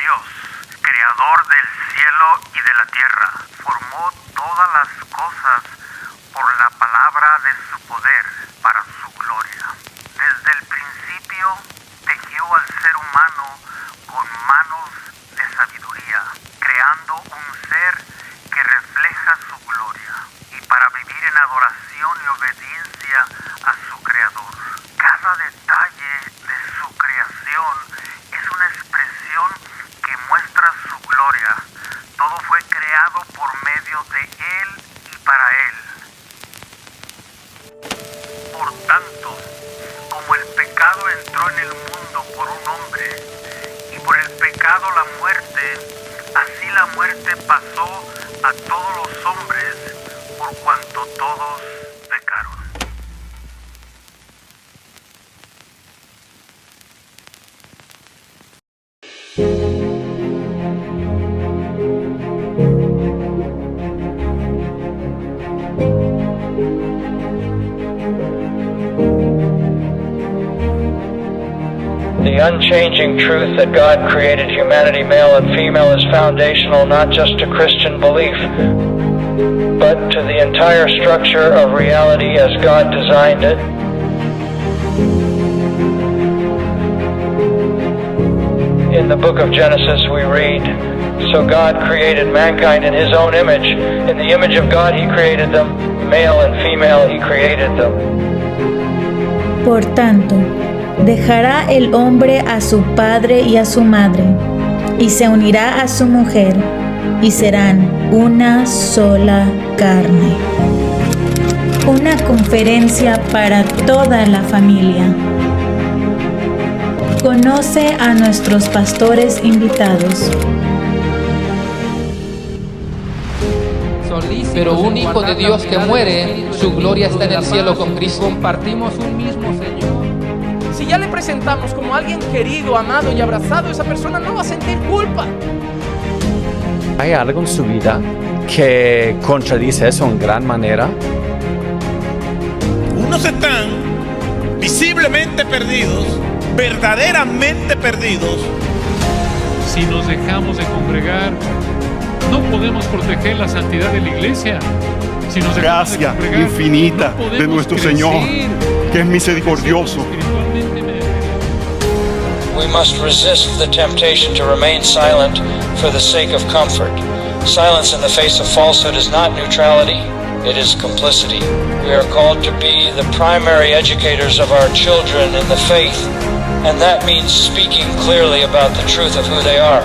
Dios, creador del cielo y de la tierra, formó todas las cosas por la palabra de su poder para su gloria. Desde el principio tejió al ser humano con manos de sabiduría, creando un ser que refleja su gloria y para vivir en adoración y obediencia a su creador. Cada detalle de su creación es una expresión que muestra su gloria. Todo fue creado por medio de Él y para Él. Por tanto, como el pecado entró en el mundo por un hombre, y por el pecado la muerte, así la muerte pasó a todos los hombres, por cuanto todos pecaron. The unchanging truth that God created humanity male and female is foundational not just to Christian belief, but to the entire structure of reality as God designed it. In the book of Genesis we read, "So God created mankind in His own image. In the image of God He created them, male and female He created them." Por tanto, dejará el hombre a su padre y a su madre, y se unirá a su mujer, y serán una sola carne. Una conferencia para toda la familia. Conoce a nuestros pastores invitados. Pero un hijo de Dios que muere, su gloria está en el cielo con Cristo. Compartimos un mismo Señor. Si ya le presentamos como alguien querido, amado y abrazado, esa persona no va a sentir culpa. ¿Hay algo en su vida que contradice eso en gran manera? Unos están visiblemente perdidos, verdaderamente perdidos. Si nos dejamos de congregar, no podemos proteger la santidad de la iglesia. Si nos dejamos de Gracia congregar, infinita no de nuestro crecer, Señor, que es misericordioso. We must resist the temptation to remain silent for the sake of comfort. Silence in the face of falsehood is not neutrality, it is complicity. We are called to be the primary educators of our children in the faith, and that means speaking clearly about the truth of who they are,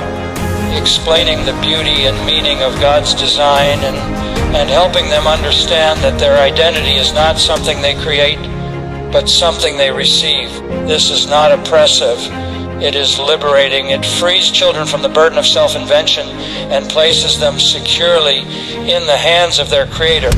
explaining the beauty and meaning of God's design, and helping them understand that their identity is not something they create, but something they receive. This is not oppressive. It is liberating. It frees children from the burden of self-invention and places them securely in the hands of their Creator.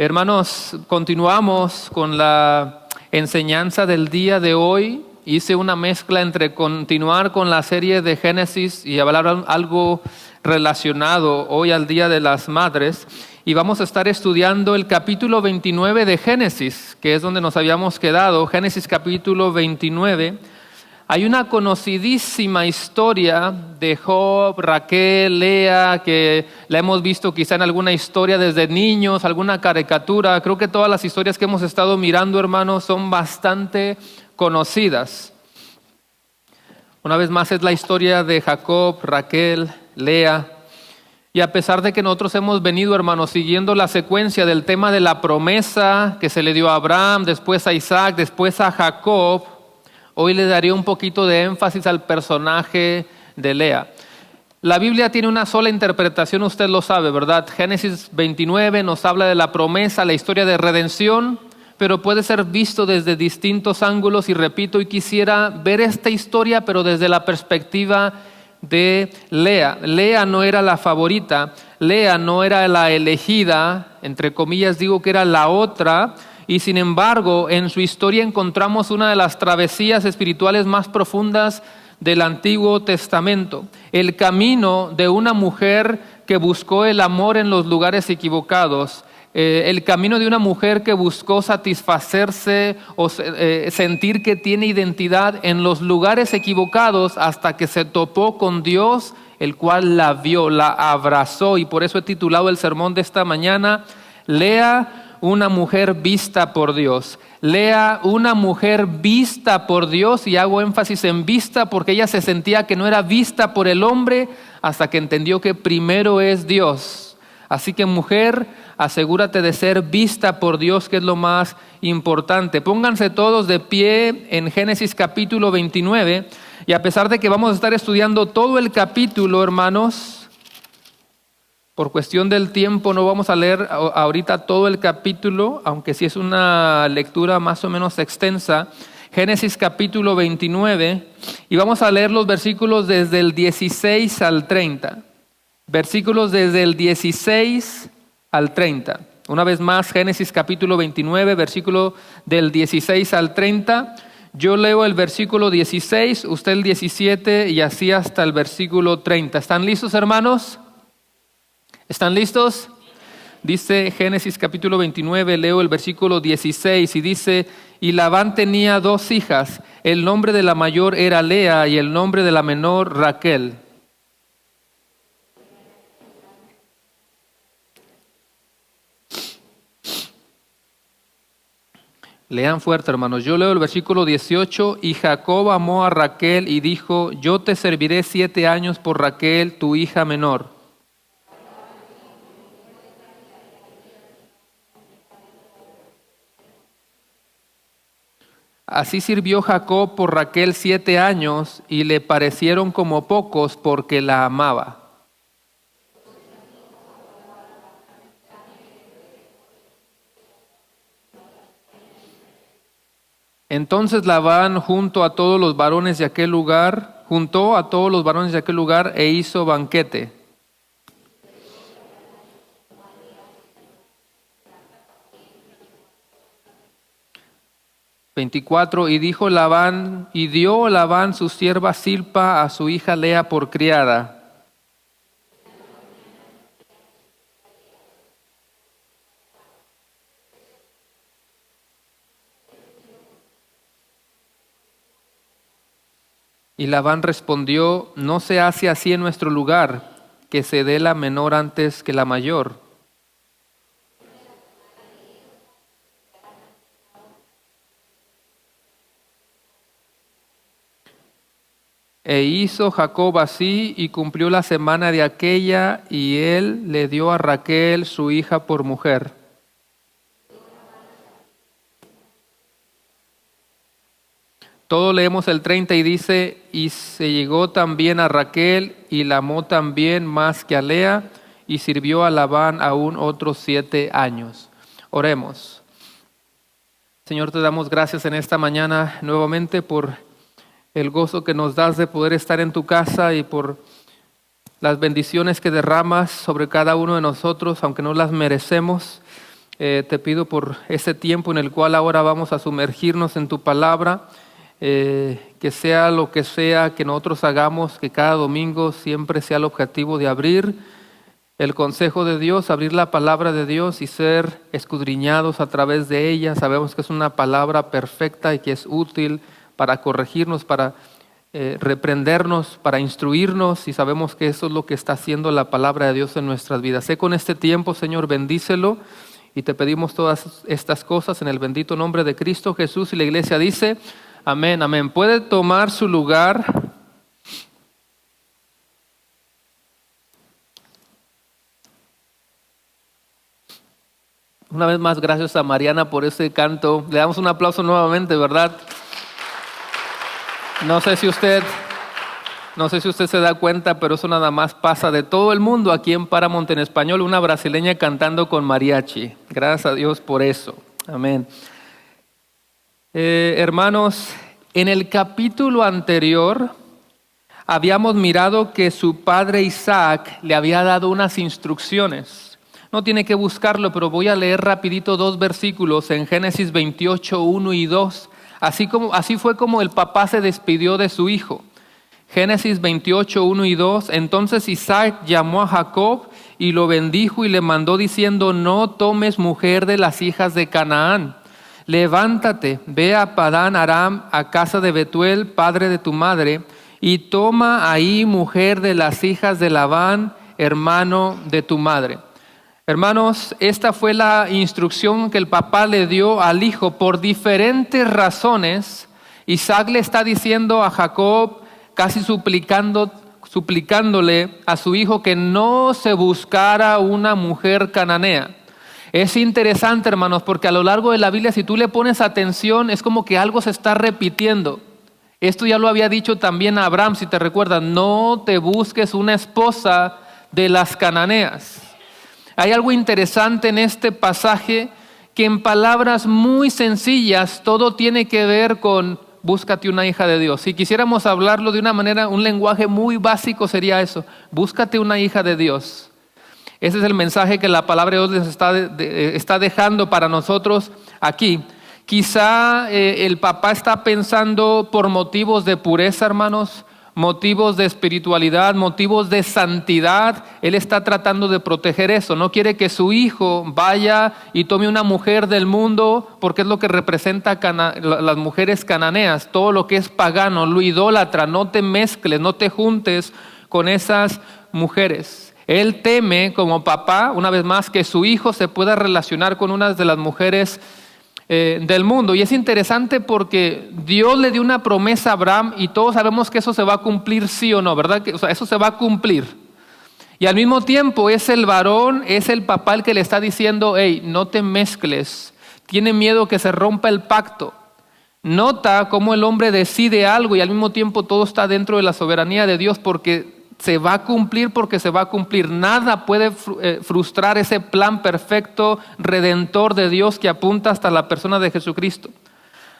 Hermanos, continuamos con la enseñanza del día de hoy. Hice una mezcla entre continuar con la serie de Génesis y hablar algo relacionado hoy al Día de las Madres. Y vamos a estar estudiando el capítulo 29 de Génesis, que es donde nos habíamos quedado. Génesis capítulo 29. Hay una conocidísima historia de Job, Raquel, Lea, que la hemos visto quizá en alguna historia desde niños, alguna caricatura. Creo que todas las historias que hemos estado mirando, hermanos, son bastante conocidas. Una vez más es la historia de Jacob, Raquel, Lea. Y a pesar de que nosotros hemos venido, hermanos, siguiendo la secuencia del tema de la promesa que se le dio a Abraham, después a Isaac, después a Jacob, hoy le daré un poquito de énfasis al personaje de Lea. La Biblia tiene una sola interpretación, usted lo sabe, ¿verdad? Génesis 29 nos habla de la promesa, la historia de redención, pero puede ser visto desde distintos ángulos y repito, y quisiera ver esta historia, pero desde la perspectiva de Lea. Lea no era la favorita, Lea no era la elegida, entre comillas digo que era la otra. Y sin embargo, en su historia encontramos una de las travesías espirituales más profundas del Antiguo Testamento. El camino de una mujer que buscó el amor en los lugares equivocados. El camino de una mujer que buscó satisfacerse o sentir que tiene identidad en los lugares equivocados hasta que se topó con Dios, el cual la vio, la abrazó. Y por eso he titulado el sermón de esta mañana, Lea, una mujer vista por Dios. Lea, una mujer vista por Dios, y hago énfasis en vista porque ella se sentía que no era vista por el hombre hasta que entendió que primero es Dios. Así que mujer, asegúrate de ser vista por Dios, que es lo más importante. Pónganse todos de pie en Génesis capítulo 29, y a pesar de que vamos a estar estudiando todo el capítulo, hermanos, por cuestión del tiempo no vamos a leer ahorita todo el capítulo, aunque sí es una lectura más o menos extensa. Génesis capítulo 29, y vamos a leer los versículos desde el 16 al 30. Versículos desde el 16 al 30. Una vez más, Génesis capítulo 29, versículo del 16 al 30. Yo leo el versículo 16, usted el 17 y así hasta el versículo 30. ¿Están listos, hermanos? ¿Están listos? Dice Génesis capítulo 29, leo el versículo 16 y dice: y Labán tenía 2 hijas, el nombre de la mayor era Lea y el nombre de la menor Raquel. Lean fuerte, hermanos. Yo leo el versículo 18, y Jacob amó a Raquel y dijo: yo te serviré 7 años por Raquel, tu hija menor. Así sirvió Jacob por Raquel 7 años y le parecieron como pocos porque la amaba. Entonces Labán juntó a todos los varones de aquel lugar e hizo banquete. Y dijo Labán, y dio Labán su sierva Zilpa a su hija Lea por criada. Y Labán respondió: no se hace así en nuestro lugar, que se dé la menor antes que la mayor. E hizo Jacob así, y cumplió la semana de aquella, y él le dio a Raquel su hija por mujer. Todo leemos el 30 y dice: y se llegó también a Raquel, y la amó también más que a Lea, y sirvió a Labán aún otros 7 años. Oremos. Señor, te damos gracias en esta mañana nuevamente por el gozo que nos das de poder estar en tu casa y por las bendiciones que derramas sobre cada uno de nosotros, aunque no las merecemos. Te pido por ese tiempo en el cual ahora vamos a sumergirnos en tu palabra, que sea lo que sea que nosotros hagamos, que cada domingo siempre sea el objetivo de abrir el consejo de Dios, abrir la palabra de Dios y ser escudriñados a través de ella. Sabemos que es una palabra perfecta y que es útil para corregirnos, para reprendernos, para instruirnos, y sabemos que eso es lo que está haciendo la palabra de Dios en nuestras vidas. Sé con este tiempo, Señor, bendícelo, y te pedimos todas estas cosas en el bendito nombre de Cristo Jesús. Y la iglesia dice, amén, amén. Puede tomar su lugar. Una vez más, gracias a Mariana por ese canto. Le damos un aplauso nuevamente, ¿verdad? No sé si usted se da cuenta, pero eso nada más pasa de todo el mundo aquí en Paramount en español, una brasileña cantando con mariachi. Gracias a Dios por eso. Amén. Hermanos, en el capítulo anterior habíamos mirado que su padre Isaac le había dado unas instrucciones. No tiene que buscarlo, pero voy a leer rapidito 2 versículos en Génesis 28, 1 y 2. Así fue como el papá se despidió de su hijo. Génesis 28, 1 y 2. Entonces Isaac llamó a Jacob y lo bendijo y le mandó diciendo, no tomes mujer de las hijas de Canaán. Levántate, ve a Padán Aram, a casa de Betuel, padre de tu madre, y toma ahí mujer de las hijas de Labán, hermano de tu madre. Hermanos, esta fue la instrucción que el papá le dio al hijo. Por diferentes razones, Isaac le está diciendo a Jacob, casi suplicándole a su hijo que no se buscara una mujer cananea. Es interesante, hermanos, porque a lo largo de la Biblia, si tú le pones atención, es como que algo se está repitiendo. Esto ya lo había dicho también a Abraham, si te recuerdas, no te busques una esposa de las cananeas. Hay algo interesante en este pasaje, que en palabras muy sencillas todo tiene que ver con búscate una hija de Dios. Si quisiéramos hablarlo de una manera, un lenguaje muy básico sería eso, búscate una hija de Dios. Ese es el mensaje que la palabra de Dios está dejando para nosotros aquí. Quizá el papá está pensando por motivos de pureza, hermanos, motivos de espiritualidad, motivos de santidad. Él está tratando de proteger eso. No quiere que su hijo vaya y tome una mujer del mundo, porque es lo que representa las mujeres cananeas, todo lo que es pagano, lo idólatra. No te mezcles, no te juntes con esas mujeres. Él teme como papá, una vez más, que su hijo se pueda relacionar con una de las mujeres del mundo. Y es interesante porque Dios le dio una promesa a Abraham y todos sabemos que eso se va a cumplir sí o no, ¿verdad? O sea, eso se va a cumplir. Y al mismo tiempo es el varón, es el papá el que le está diciendo, hey, no te mezcles, tiene miedo que se rompa el pacto. Nota cómo el hombre decide algo y al mismo tiempo todo está dentro de la soberanía de Dios, porque se va a cumplir, porque se va a cumplir. Nada puede frustrar ese plan perfecto, redentor de Dios que apunta hasta la persona de Jesucristo.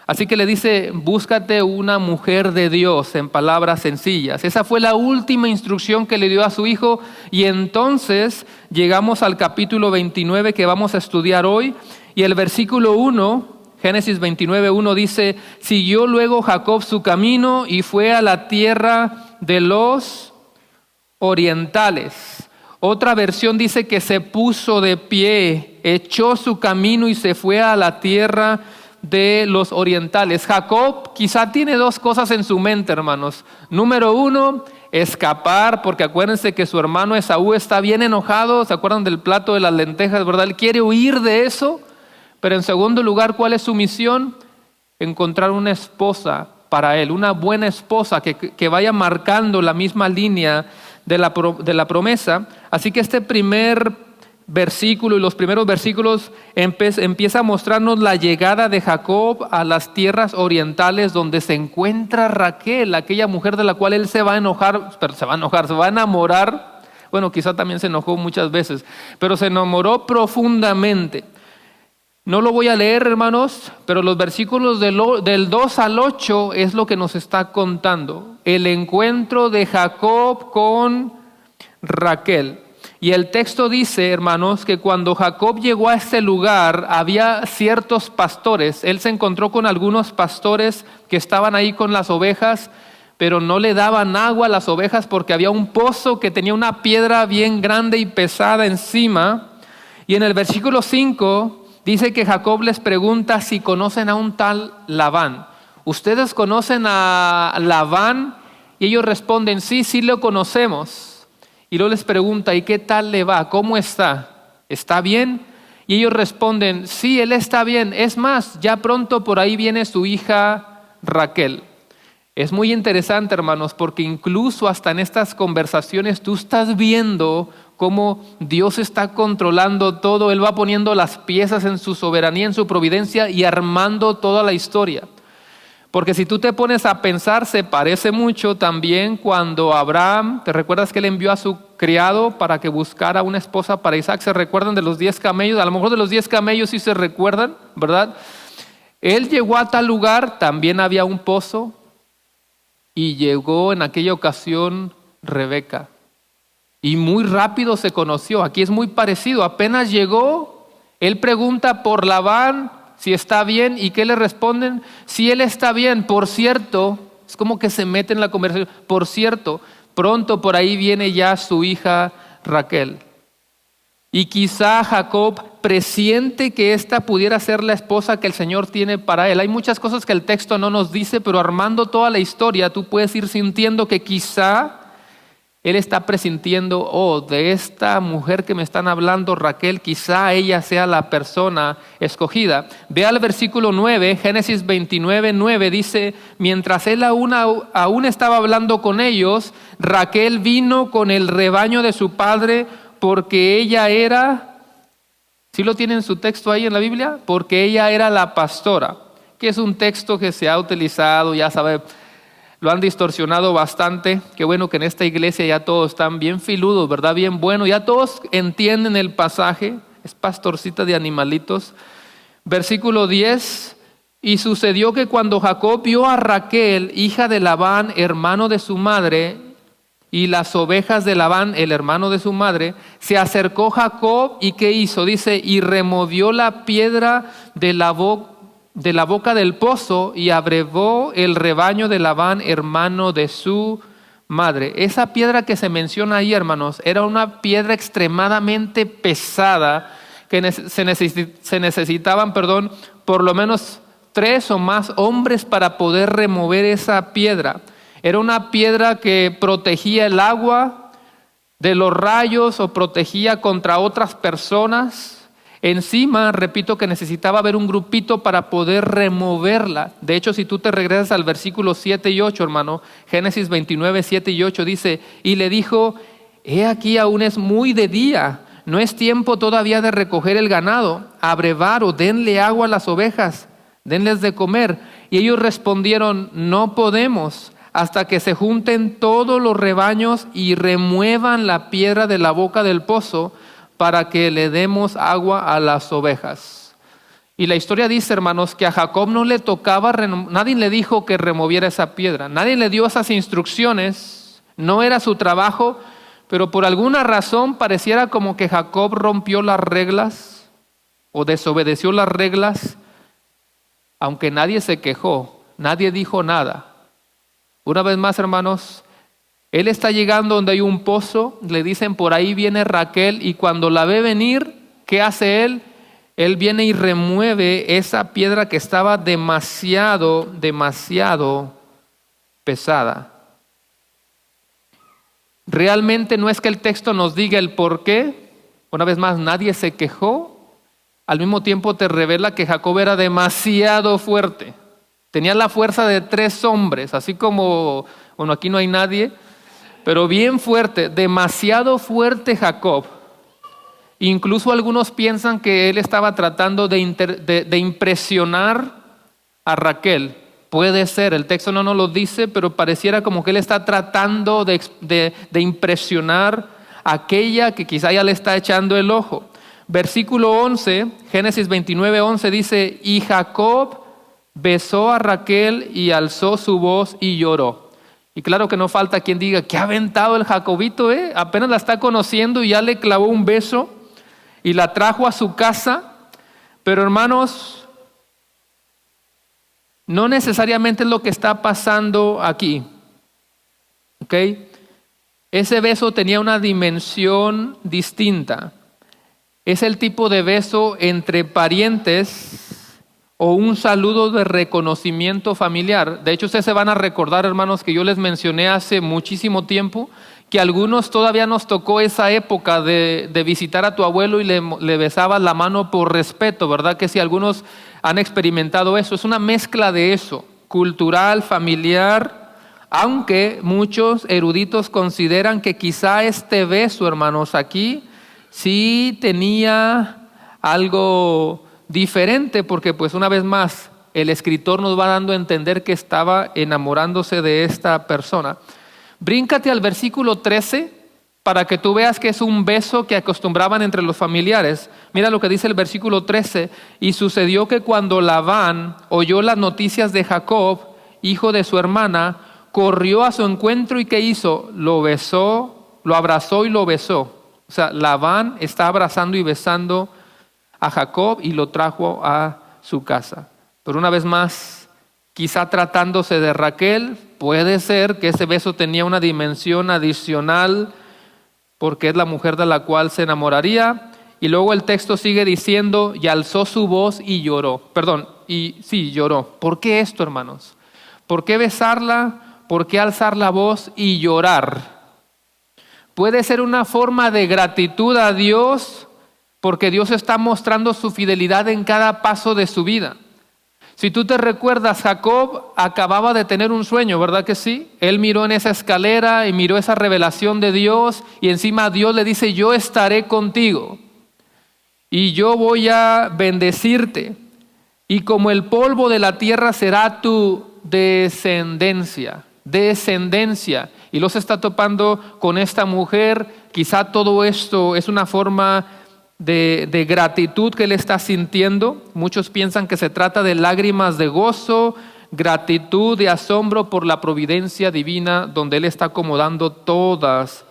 Así que le dice, búscate una mujer de Dios, en palabras sencillas. Esa fue la última instrucción que le dio a su hijo. Y entonces llegamos al capítulo 29 que vamos a estudiar hoy. Y el versículo 1, Génesis 29, 1 dice, siguió luego Jacob su camino y fue a la tierra de los orientales. Otra versión dice que se puso de pie, echó su camino y se fue a la tierra de los orientales. Jacob quizá tiene 2 cosas en su mente, hermanos. Número 1, escapar, porque acuérdense que su hermano Esaú está bien enojado. ¿Se acuerdan del plato de las lentejas, verdad? Él quiere huir de eso. Pero en segundo lugar, ¿cuál es su misión? Encontrar una esposa para él, una buena esposa que vaya marcando la misma línea de la promesa. Así que este primer versículo y los primeros versículos empieza a mostrarnos la llegada de Jacob a las tierras orientales, donde se encuentra Raquel, aquella mujer de la cual él se va a enamorar. Bueno, quizá también se enojó muchas veces, pero se enamoró profundamente. No lo voy a leer, hermanos, pero los versículos del 2 al 8 es lo que nos está contando. El encuentro de Jacob con Raquel. Y el texto dice, hermanos, que cuando Jacob llegó a este lugar había ciertos pastores. Él se encontró con algunos pastores que estaban ahí con las ovejas, pero no le daban agua a las ovejas porque había un pozo que tenía una piedra bien grande y pesada encima. Y en el versículo 5 dice que Jacob les pregunta si conocen a un tal Labán. ¿Ustedes conocen a Labán? Y ellos responden, sí, sí lo conocemos. Y luego les pregunta, ¿y qué tal le va? ¿Cómo está? ¿Está bien? Y ellos responden, sí, él está bien. Es más, ya pronto por ahí viene su hija Raquel. Es muy interesante, hermanos, porque incluso hasta en estas conversaciones tú estás viendo cómo Dios está controlando todo. Él va poniendo las piezas en su soberanía, en su providencia y armando toda la historia. Porque si tú te pones a pensar, se parece mucho también cuando Abraham, ¿te recuerdas que él envió a su criado para que buscara una esposa para Isaac? ¿Se recuerdan de los 10 camellos? A lo mejor de los 10 camellos sí se recuerdan, ¿verdad? Él llegó a tal lugar, también había un pozo, y llegó en aquella ocasión Rebeca. Y muy rápido se conoció. Aquí es muy parecido. Apenas llegó, él pregunta por Labán, si está bien, ¿y qué le responden? Si él está bien, por cierto, es como que se mete en la conversación, por cierto, pronto por ahí viene ya su hija Raquel. Y quizá Jacob presiente que esta pudiera ser la esposa que el Señor tiene para él. Hay muchas cosas que el texto no nos dice, pero armando toda la historia, tú puedes ir sintiendo que quizá él está presintiendo, de esta mujer que me están hablando, Raquel, quizá ella sea la persona escogida. Ve al versículo 9, Génesis 29, 9, dice, mientras él aún estaba hablando con ellos, Raquel vino con el rebaño de su padre porque ella era, ¿sí lo tiene en su texto ahí en la Biblia? Porque ella era la pastora, que es un texto que se ha utilizado, ya sabe, lo han distorsionado bastante. Qué bueno que en esta iglesia ya todos están bien filudos, ¿verdad? Bien bueno, ya todos entienden el pasaje. Es pastorcita de animalitos. Versículo 10. Y sucedió que cuando Jacob vio a Raquel, hija de Labán, hermano de su madre, y las ovejas de Labán, el hermano de su madre, se acercó Jacob y ¿qué hizo? Dice, y removió la piedra de la boca del pozo y abrevó el rebaño de Labán, hermano de su madre. Esa piedra que se menciona ahí, hermanos, era una piedra extremadamente pesada que se necesitaban, por lo menos 3 o más hombres para poder remover esa piedra. Era una piedra que protegía el agua de los rayos o protegía contra otras personas. Encima, repito que necesitaba haber un grupito para poder removerla. De hecho, si tú te regresas al versículo 7 y 8, hermano, Génesis 29, 7 y 8 dice, y le dijo, he aquí aún es muy de día, no es tiempo todavía de recoger el ganado, abrevar o denle agua a las ovejas, denles de comer. Y ellos respondieron, no podemos, hasta que se junten todos los rebaños y remuevan la piedra de la boca del pozo, para que le demos agua a las ovejas. Y la historia dice, hermanos, que a Jacob no le tocaba, nadie le dijo que removiera esa piedra, nadie le dio esas instrucciones, no era su trabajo, pero por alguna razón pareciera como que Jacob rompió las reglas o desobedeció las reglas, aunque nadie se quejó, nadie dijo nada. Una vez más, hermanos, él está llegando donde hay un pozo, le dicen por ahí viene Raquel y cuando la ve venir, ¿qué hace él? Él viene y remueve esa piedra que estaba demasiado pesada. Realmente no es que el texto nos diga el por qué, una vez más nadie se quejó, al mismo tiempo te revela que Jacob era demasiado fuerte, tenía la fuerza de 3 hombres, así como, bueno, aquí no hay nadie, pero bien fuerte, demasiado fuerte Jacob. Incluso algunos piensan que él estaba tratando de impresionar a Raquel. Puede ser, el texto no nos lo dice, pero pareciera como que él está tratando de impresionar a aquella que quizá ya le está echando el ojo. Versículo 11, Génesis 29, 11 dice, y Jacob besó a Raquel y alzó su voz y lloró. Y claro que no falta quien diga, ¿qué ha aventado el Jacobito? Apenas la está conociendo y ya le clavó un beso y la trajo a su casa. Pero hermanos, no necesariamente es lo que está pasando aquí. ¿Ok? Ese beso tenía una dimensión distinta. Es el tipo de beso entre parientes o un saludo de reconocimiento familiar. De hecho, ustedes se van a recordar, hermanos, que yo les mencioné hace muchísimo tiempo que a algunos todavía nos tocó esa época de visitar a tu abuelo y le besabas la mano por respeto, ¿verdad? Que si algunos han experimentado eso, es una mezcla de eso, cultural, familiar, aunque muchos eruditos consideran que quizá este beso, hermanos, aquí sí tenía algo diferente, porque pues una vez más el escritor nos va dando a entender que estaba enamorándose de esta persona. Bríncate al versículo 13 para que tú veas que es un beso que acostumbraban entre los familiares. Mira lo que dice el versículo 13. Y sucedió que cuando Labán oyó las noticias de Jacob, hijo de su hermana, corrió a su encuentro y ¿qué hizo? Lo besó, lo abrazó y lo besó. O sea, Labán está abrazando y besando a Jacob y lo trajo a su casa. Pero una vez más, quizá tratándose de Raquel, puede ser que ese beso tenía una dimensión adicional porque es la mujer de la cual se enamoraría. Y luego el texto sigue diciendo, y alzó su voz y lloró. Lloró. ¿Por qué esto, hermanos? ¿Por qué besarla? ¿Por qué alzar la voz y llorar? Puede ser una forma de gratitud a Dios, porque Dios está mostrando su fidelidad en cada paso de su vida. Si tú te recuerdas, Jacob acababa de tener un sueño, ¿verdad que sí? Él miró en esa escalera y miró esa revelación de Dios y encima Dios le dice, yo estaré contigo y yo voy a bendecirte y como el polvo de la tierra será tu descendencia. Y los está topando con esta mujer. Quizá todo esto es una forma de gratitud que él está sintiendo. Muchos piensan que se trata de lágrimas de gozo, gratitud, de asombro por la providencia divina donde él está acomodando todas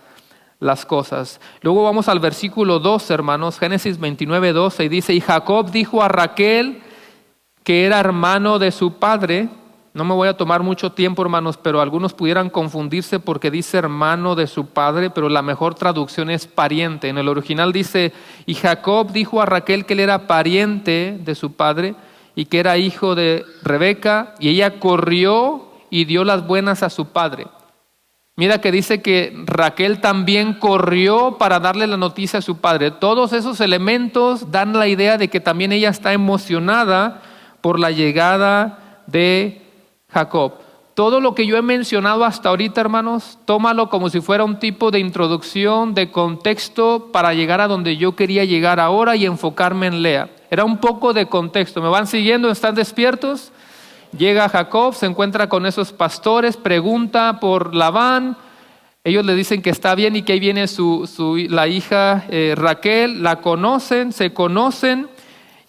las cosas. Luego vamos al versículo 12, hermanos, Génesis 29:12, y dice, y Jacob dijo a Raquel, que era hermano de su padre. No me voy a tomar mucho tiempo, hermanos, pero algunos pudieran confundirse porque dice hermano de su padre, pero la mejor traducción es pariente. En el original dice, y Jacob dijo a Raquel que él era pariente de su padre y que era hijo de Rebeca, y ella corrió y dio las buenas a su padre. Mira que dice que Raquel también corrió para darle la noticia a su padre. Todos esos elementos dan la idea de que también ella está emocionada por la llegada de Jacob. Todo lo que yo he mencionado hasta ahorita, hermanos, tómalo como si fuera un tipo de introducción, de contexto para llegar a donde yo quería llegar ahora y enfocarme en Lea. Era un poco de contexto. ¿Me van siguiendo? ¿Están despiertos? Llega Jacob, se encuentra con esos pastores, pregunta por Labán. Ellos le dicen que está bien y que ahí viene la hija Raquel. La conocen, se conocen.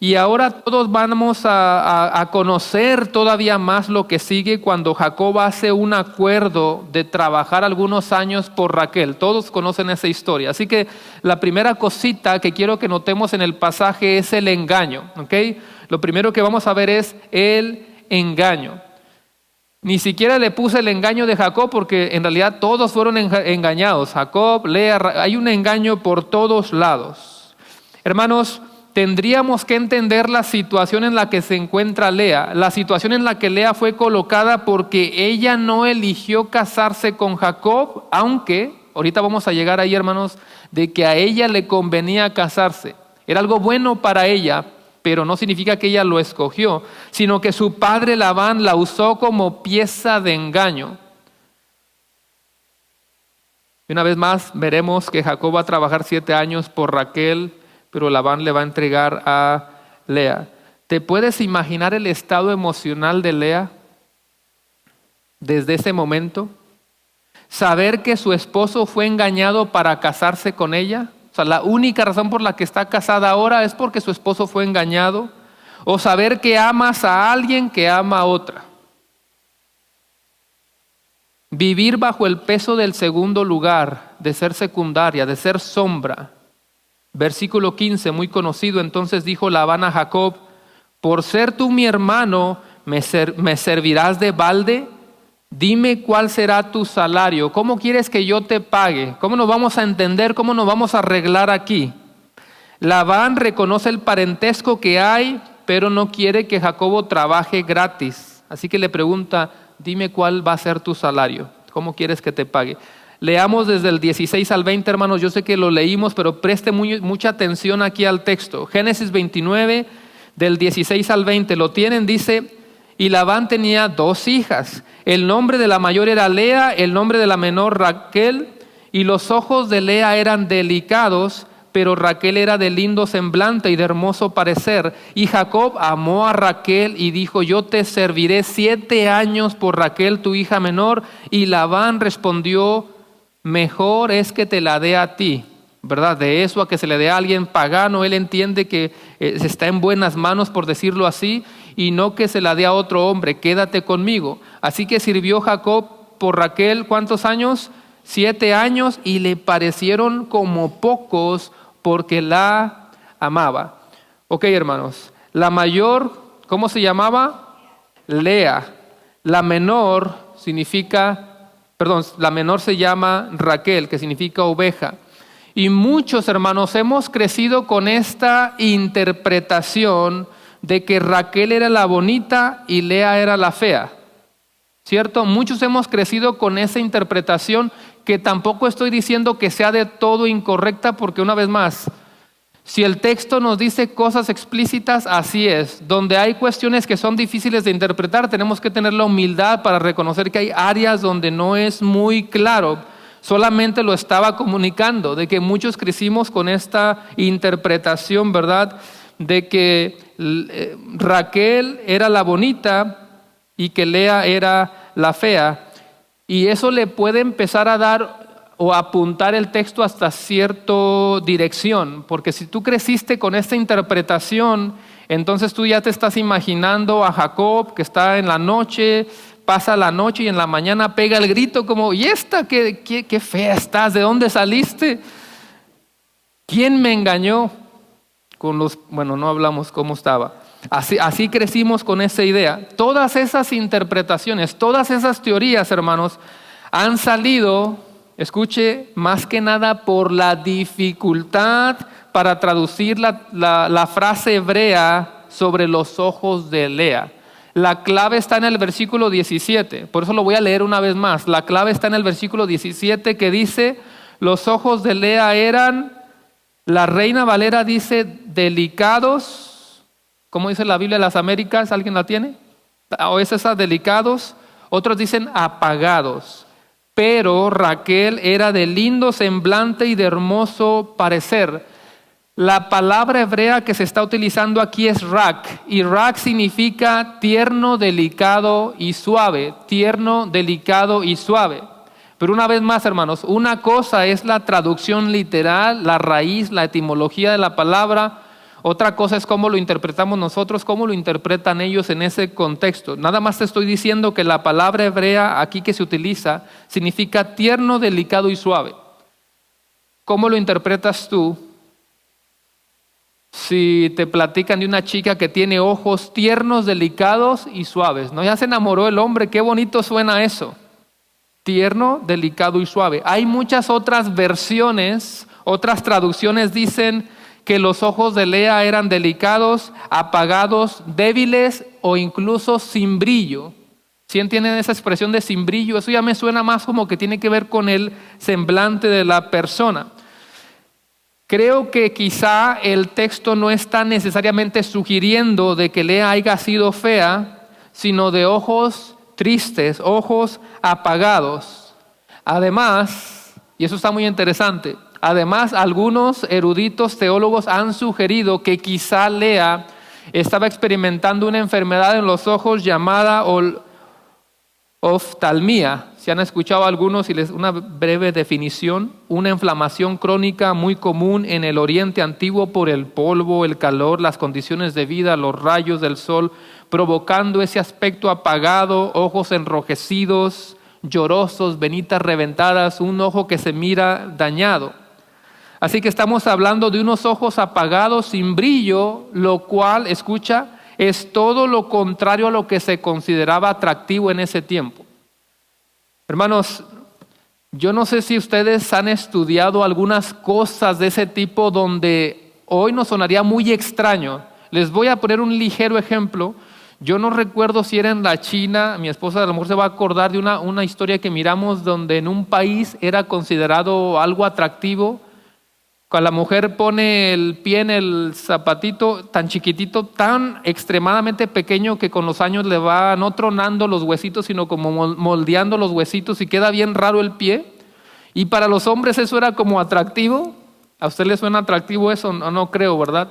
Y ahora todos vamos a conocer todavía más lo que sigue cuando Jacob hace un acuerdo de trabajar algunos años por Raquel. Todos conocen esa historia. Así que la primera cosita que quiero que notemos en el pasaje es el engaño. ¿Okay? Lo primero que vamos a ver es el engaño. Ni siquiera le puse el engaño de Jacob porque en realidad todos fueron engañados. Jacob, Lea, hay un engaño por todos lados. Hermanos, tendríamos que entender la situación en la que se encuentra Lea. La situación en la que Lea fue colocada porque ella no eligió casarse con Jacob, aunque, ahorita vamos a llegar ahí, hermanos, de que a ella le convenía casarse. Era algo bueno para ella, pero no significa que ella lo escogió, sino que su padre Labán la usó como pieza de engaño. Y una vez más veremos que Jacob va a trabajar 7 años por Raquel, pero Labán le va a entregar a Lea. ¿Te puedes imaginar el estado emocional de Lea desde ese momento? Saber que su esposo fue engañado para casarse con ella. O sea, la única razón por la que está casada ahora es porque su esposo fue engañado. O saber que amas a alguien que ama a otra. vivir bajo el peso del segundo lugar, de ser secundaria, de ser sombra. Versículo 15, muy conocido, entonces dijo Labán a Jacob, por ser tú mi hermano, ¿me servirás de balde? Dime cuál será tu salario, ¿cómo quieres que yo te pague? ¿Cómo nos vamos a entender? ¿Cómo nos vamos a arreglar aquí? Labán reconoce el parentesco que hay, pero no quiere que Jacobo trabaje gratis. Así que le pregunta, dime cuál va a ser tu salario, ¿cómo quieres que te pague? Leamos desde el 16 al 20, hermanos, yo sé que lo leímos, pero preste mucha atención aquí al texto. Génesis 29, del 16 al 20, ¿lo tienen? Dice, y Labán tenía 2 hijas. El nombre de la mayor era Lea, el nombre de la menor Raquel, y los ojos de Lea eran delicados, pero Raquel era de lindo semblante y de hermoso parecer. Y Jacob amó a Raquel y dijo, yo te serviré 7 años por Raquel, tu hija menor. Y Labán respondió, mejor es que te la dé a ti, ¿verdad? De eso a que se le dé a alguien pagano, él entiende que está en buenas manos, por decirlo así, y no que se la dé a otro hombre, quédate conmigo. Así que sirvió Jacob por Raquel, ¿cuántos años? 7 años, y le parecieron como pocos porque la amaba. Ok, hermanos, la mayor, ¿cómo se llamaba? Lea. La menor la menor se llama Raquel, que significa oveja. Y muchos, hermanos, hemos crecido con esta interpretación de que Raquel era la bonita y Lea era la fea, ¿cierto? Muchos hemos crecido con esa interpretación, que tampoco estoy diciendo que sea de todo incorrecta, porque una vez más, si el texto nos dice cosas explícitas, así es. Donde hay cuestiones que son difíciles de interpretar, tenemos que tener la humildad para reconocer que hay áreas donde no es muy claro. Solamente lo estaba comunicando, de que muchos crecimos con esta interpretación, ¿verdad? De que Raquel era la bonita y que Lea era la fea. Y eso le puede empezar a dar o apuntar el texto hasta cierta dirección, porque si tú creciste con esta interpretación, entonces tú ya te estás imaginando a Jacob que está en la noche, pasa la noche y en la mañana pega el grito como, ¿y esta qué fea estás? ¿De dónde saliste? ¿Quién me engañó? Bueno, no hablamos cómo estaba. Así crecimos con esa idea. Todas esas interpretaciones, todas esas teorías, hermanos, han salido, escuche, más que nada por la dificultad para traducir la frase hebrea sobre los ojos de Lea. La clave está en el versículo 17, por eso lo voy a leer una vez más. La clave está en el versículo 17 que dice, los ojos de Lea eran, la Reina Valera dice, delicados. ¿Cómo dice la Biblia de las Américas? ¿Alguien la tiene? ¿O es esa, delicados? Otros dicen apagados. Pero Raquel era de lindo semblante y de hermoso parecer. La palabra hebrea que se está utilizando aquí es rak, y rak significa tierno, delicado y suave. Tierno, delicado y suave. Pero una vez más, hermanos, una cosa es la traducción literal, la raíz, la etimología de la palabra. Otra cosa es cómo lo interpretamos nosotros, cómo lo interpretan ellos en ese contexto. Nada más te estoy diciendo que la palabra hebrea aquí que se utiliza significa tierno, delicado y suave. ¿Cómo lo interpretas tú? Si te platican de una chica que tiene ojos tiernos, delicados y suaves, ¿no? Ya se enamoró el hombre, qué bonito suena eso. Tierno, delicado y suave. Hay muchas otras versiones, otras traducciones dicen que los ojos de Lea eran delicados, apagados, débiles o incluso sin brillo. ¿Sí entienden esa expresión de sin brillo? Eso ya me suena más como que tiene que ver con el semblante de la persona. Creo que quizá el texto no está necesariamente sugiriendo de que Lea haya sido fea, sino de ojos tristes, ojos apagados. Además, y eso está muy interesante, además algunos eruditos teólogos han sugerido que quizá Lea estaba experimentando una enfermedad en los ojos llamada oftalmía. Si han escuchado algunos, y una breve definición, una inflamación crónica muy común en el Oriente Antiguo por el polvo, el calor, las condiciones de vida, los rayos del sol, provocando ese aspecto apagado, ojos enrojecidos, llorosos, venitas reventadas, un ojo que se mira dañado. Así que estamos hablando de unos ojos apagados, sin brillo, lo cual, escucha, es todo lo contrario a lo que se consideraba atractivo en ese tiempo. Hermanos, yo no sé si ustedes han estudiado algunas cosas de ese tipo donde hoy nos sonaría muy extraño. Les voy a poner un ligero ejemplo. Yo no recuerdo si era en la China, mi esposa a lo mejor se va a acordar de una historia que miramos donde en un país era considerado algo atractivo. Cuando la mujer pone el pie en el zapatito tan chiquitito, tan extremadamente pequeño que con los años le va no tronando los huesitos, sino como moldeando los huesitos y queda bien raro el pie. Y para los hombres eso era como atractivo. ¿A usted le suena atractivo eso? No creo, ¿verdad?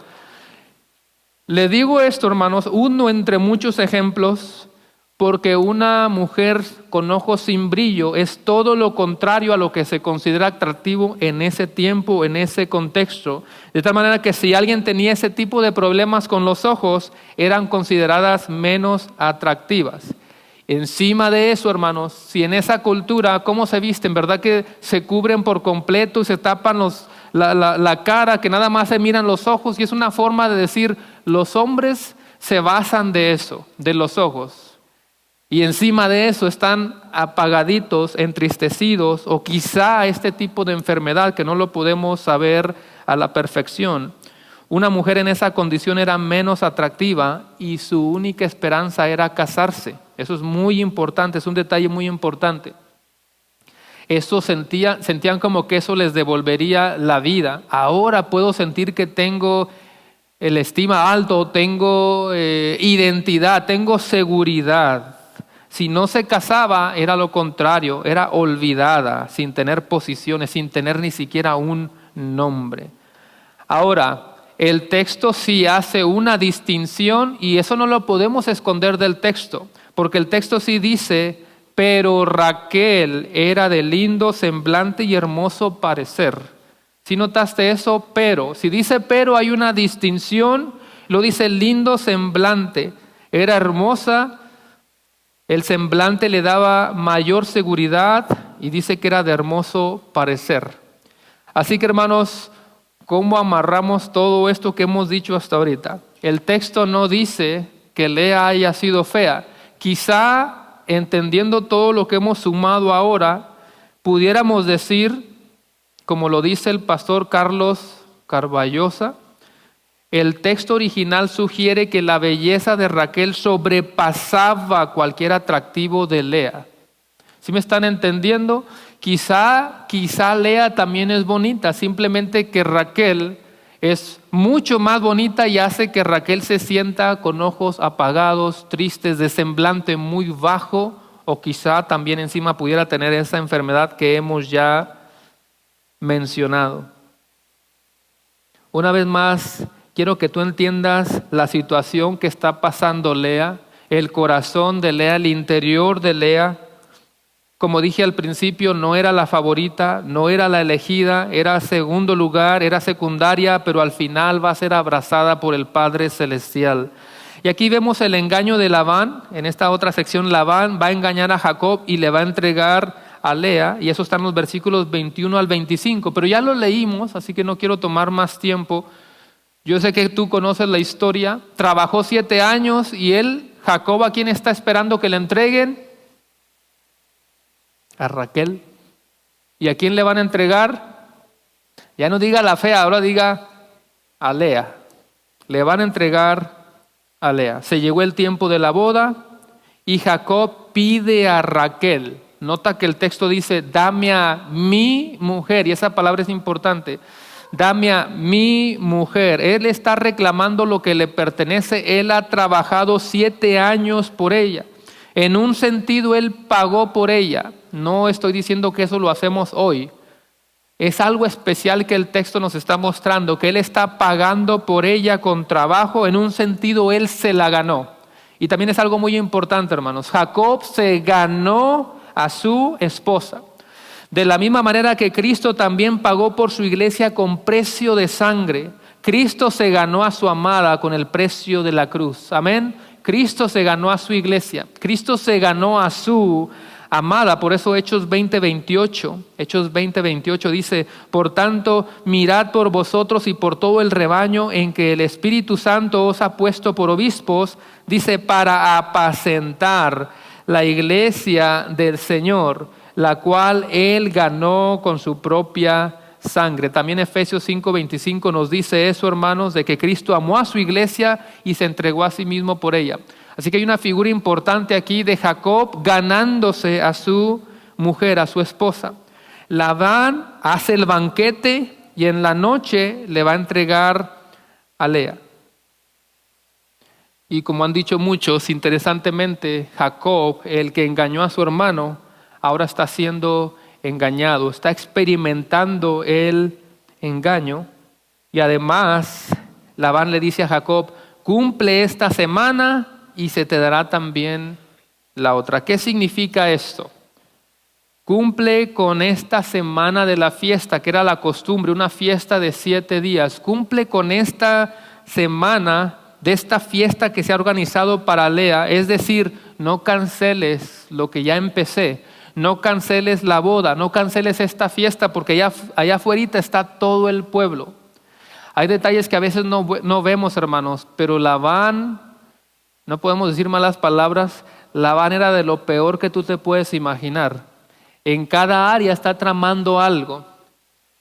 Le digo esto, hermanos, uno entre muchos ejemplos, porque una mujer con ojos sin brillo es todo lo contrario a lo que se considera atractivo en ese tiempo, en ese contexto. De tal manera que si alguien tenía ese tipo de problemas con los ojos, eran consideradas menos atractivas. Encima de eso, hermanos, si en esa cultura, ¿cómo se visten? ¿Verdad que se cubren por completo y se tapan la cara, que nada más se miran los ojos? Y es una forma de decir, los hombres se basan de eso, de los ojos. Y encima de eso están apagaditos, entristecidos, o quizá este tipo de enfermedad que no lo podemos saber a la perfección. Una mujer en esa condición era menos atractiva y su única esperanza era casarse. Eso es muy importante, es un detalle muy importante. Eso sentían como que eso les devolvería la vida. Ahora puedo sentir que tengo el estima alto, tengo identidad, tengo seguridad. Si no se casaba, era lo contrario, era olvidada, sin tener posiciones, sin tener ni siquiera un nombre. Ahora, el texto sí hace una distinción y eso no lo podemos esconder del texto, porque el texto sí dice, pero Raquel era de lindo semblante y hermoso parecer. ¿Sí notaste eso? Pero, si dice pero hay una distinción, lo dice lindo semblante, era hermosa. El semblante le daba mayor seguridad y dice que era de hermoso parecer. Así que, hermanos, ¿cómo amarramos todo esto que hemos dicho hasta ahorita? El texto no dice que Lea haya sido fea. Quizá, entendiendo todo lo que hemos sumado ahora, pudiéramos decir, como lo dice el pastor Carlos Carballosa, el texto original sugiere que la belleza de Raquel sobrepasaba cualquier atractivo de Lea. ¿Sí me están entendiendo? Quizá Lea también es bonita, simplemente que Raquel es mucho más bonita y hace que Raquel se sienta con ojos apagados, tristes, de semblante muy bajo, o quizá también encima pudiera tener esa enfermedad que hemos ya mencionado. Una vez más, quiero que tú entiendas la situación que está pasando Lea, el corazón de Lea, el interior de Lea. Como dije al principio, no era la favorita, no era la elegida, era segundo lugar, era secundaria, pero al final va a ser abrazada por el Padre Celestial. Y aquí vemos el engaño de Labán. En esta otra sección, Labán va a engañar a Jacob y le va a entregar a Lea, y eso está en los versículos 21 al 25, pero ya lo leímos, así que no quiero tomar más tiempo. Yo sé que tú conoces la historia. Trabajó 7 años y Jacob, ¿a quién está esperando que le entreguen? A Raquel. ¿Y a quién le van a entregar? Ya no diga la fea, ahora diga a Lea. Le van a entregar a Lea. Se llegó el tiempo de la boda y Jacob pide a Raquel. Nota que el texto dice, dame a mi mujer, y esa palabra es importante. Dame a mi mujer. Él está reclamando lo que le pertenece. Él ha trabajado 7 años por ella. En un sentido, él pagó por ella. No estoy diciendo que eso lo hacemos hoy. Es algo especial que el texto nos está mostrando, que él está pagando por ella con trabajo. En un sentido, él se la ganó. Y también es algo muy importante, hermanos. Jacob se ganó a su esposa. De la misma manera que Cristo también pagó por su iglesia con precio de sangre. Cristo se ganó a su amada con el precio de la cruz. Amén. Cristo se ganó a su iglesia. Cristo se ganó a su amada. Por eso Hechos 20:28 dice: por tanto, mirad por vosotros y por todo el rebaño en que el Espíritu Santo os ha puesto por obispos, dice, para apacentar la iglesia del Señor, la cual Él ganó con su propia sangre. También Efesios 5:25 nos dice eso, hermanos, de que Cristo amó a su iglesia y se entregó a sí mismo por ella. Así que hay una figura importante aquí de Jacob ganándose a su mujer, a su esposa. Labán hace el banquete y en la noche le va a entregar a Lea. Y como han dicho muchos, interesantemente, Jacob, el que engañó a su hermano, ahora está siendo engañado, está experimentando el engaño. Y además, Labán le dice a Jacob: cumple esta semana y se te dará también la otra. ¿Qué significa esto? Cumple con esta semana de la fiesta, que era la costumbre, una fiesta de 7 días. Cumple con esta semana de esta fiesta que se ha organizado para Lea. Es decir, no canceles lo que ya empecé. No canceles la boda, no canceles esta fiesta, porque allá afuera está todo el pueblo. Hay detalles que a veces no vemos, hermanos, pero Labán, no podemos decir malas palabras, Labán era de lo peor que tú te puedes imaginar. En cada área está tramando algo.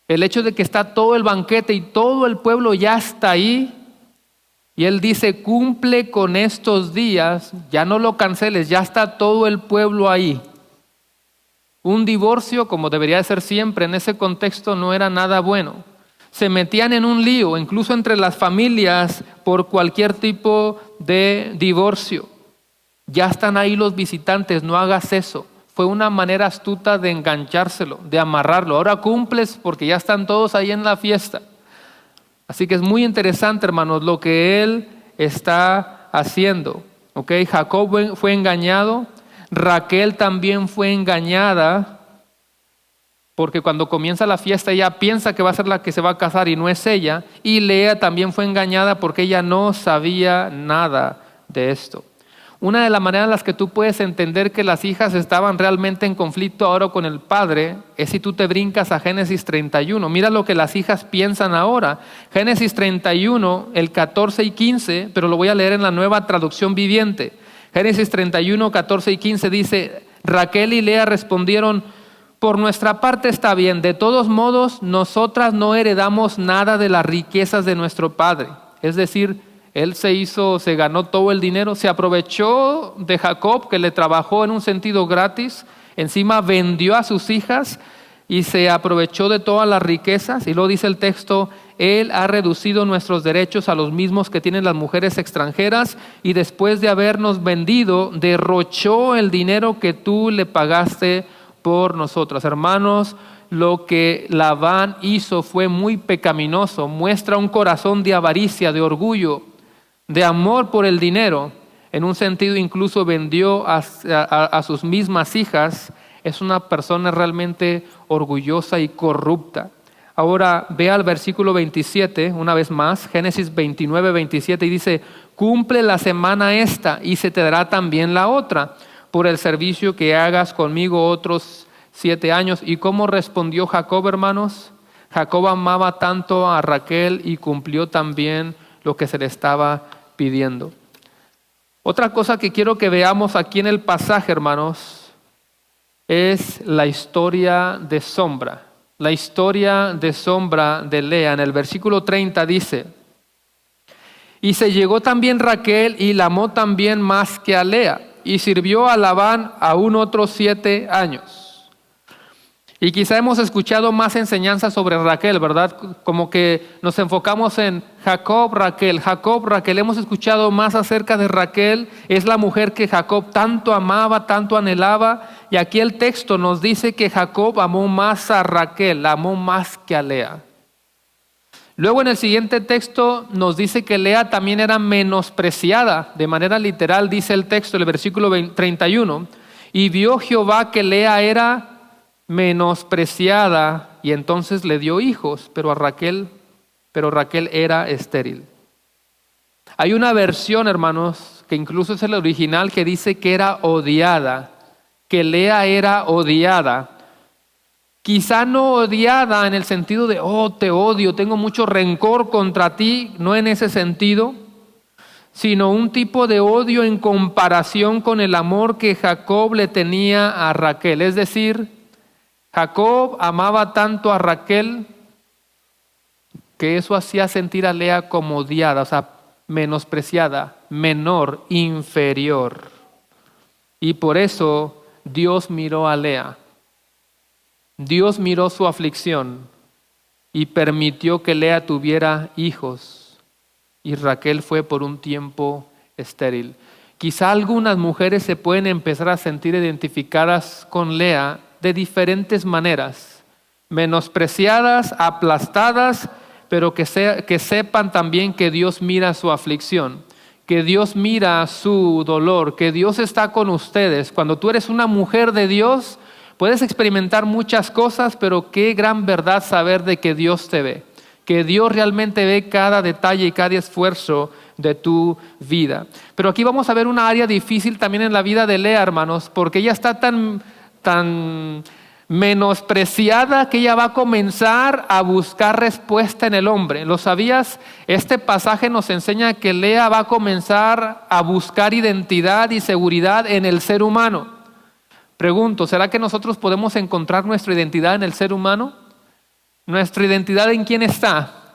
El hecho de que está todo el banquete y todo el pueblo ya está ahí, y él dice: cumple con estos días, ya no lo canceles, ya está todo el pueblo ahí. Un divorcio, como debería de ser siempre, en ese contexto no era nada bueno. Se metían en un lío, incluso entre las familias, por cualquier tipo de divorcio. Ya están ahí los visitantes, no hagas eso. Fue una manera astuta de enganchárselo, de amarrarlo. Ahora cumples porque ya están todos ahí en la fiesta. Así que es muy interesante, hermanos, lo que él está haciendo. ¿Okay? Jacob fue engañado. Raquel también fue engañada, porque cuando comienza la fiesta ella piensa que va a ser la que se va a casar y no es ella. Y Lea también fue engañada porque ella no sabía nada de esto. Una de las maneras en las que tú puedes entender que las hijas estaban realmente en conflicto ahora con el padre es si tú te brincas a Génesis 31. Mira lo que las hijas piensan ahora. Génesis 31, el 14 y 15, pero lo voy a leer en la Nueva Traducción Viviente. Génesis 31, 14 y 15 dice: Raquel y Lea respondieron: por nuestra parte está bien, de todos modos nosotras no heredamos nada de las riquezas de nuestro padre. Es decir, él se ganó todo el dinero, se aprovechó de Jacob, que le trabajó en un sentido gratis, encima vendió a sus hijas y se aprovechó de todas las riquezas. Y luego dice el texto: él ha reducido nuestros derechos a los mismos que tienen las mujeres extranjeras, y después de habernos vendido, derrochó el dinero que tú le pagaste por nosotras. Hermanos, lo que Labán hizo fue muy pecaminoso. Muestra un corazón de avaricia, de orgullo, de amor por el dinero. En un sentido, incluso vendió a sus mismas hijas. Es una persona realmente orgullosa y corrupta. Ahora ve al versículo 27, una vez más, Génesis 29, 27, y dice: cumple la semana esta y se te dará también la otra, por el servicio que hagas conmigo otros 7 años. ¿Y cómo respondió Jacob, hermanos? Jacob amaba tanto a Raquel y cumplió también lo que se le estaba pidiendo. Otra cosa que quiero que veamos aquí en el pasaje, hermanos, es la historia de sombra. La historia de sombra de Lea. En el versículo 30 dice: y se llegó también Raquel y la amó también más que a Lea, y sirvió a Labán aún otros 7 años. Y quizá hemos escuchado más enseñanzas sobre Raquel, ¿verdad? Como que nos enfocamos en Jacob, Raquel. Hemos escuchado más acerca de Raquel. Es la mujer que Jacob tanto amaba, tanto anhelaba. Y aquí el texto nos dice que Jacob amó más a Raquel, la amó más que a Lea. Luego en el siguiente texto nos dice que Lea también era menospreciada. De manera literal dice el texto, el versículo 31. Y vio Jehová que Lea era menospreciada, y entonces le dio hijos, pero Raquel era estéril. Hay una versión, hermanos, que incluso es el original, que dice que era odiada, que Lea era odiada. Quizá no odiada en el sentido de, oh, te odio, tengo mucho rencor contra ti, no en ese sentido, sino un tipo de odio en comparación con el amor que Jacob le tenía a Raquel. Es decir, Jacob amaba tanto a Raquel que eso hacía sentir a Lea como odiada, o sea, menospreciada, menor, inferior. Y por eso Dios miró a Lea. Dios miró su aflicción y permitió que Lea tuviera hijos. Y Raquel fue por un tiempo estéril. Quizá algunas mujeres se pueden empezar a sentir identificadas con Lea de diferentes maneras. Menospreciadas, aplastadas, pero que sepan también que Dios mira su aflicción, que Dios mira su dolor, que Dios está con ustedes. Cuando tú eres una mujer de Dios, puedes experimentar muchas cosas, pero qué gran verdad saber de que Dios te ve, que Dios realmente ve cada detalle y cada esfuerzo de tu vida. Pero aquí vamos a ver una área difícil también en la vida de Lea, hermanos, porque ella está tan menospreciada que ella va a comenzar a buscar respuesta en el hombre. ¿Lo sabías? Este pasaje nos enseña que Lea va a comenzar a buscar identidad y seguridad en el ser humano. Pregunto, ¿será que nosotros podemos encontrar nuestra identidad en el ser humano? ¿Nuestra identidad en quién está?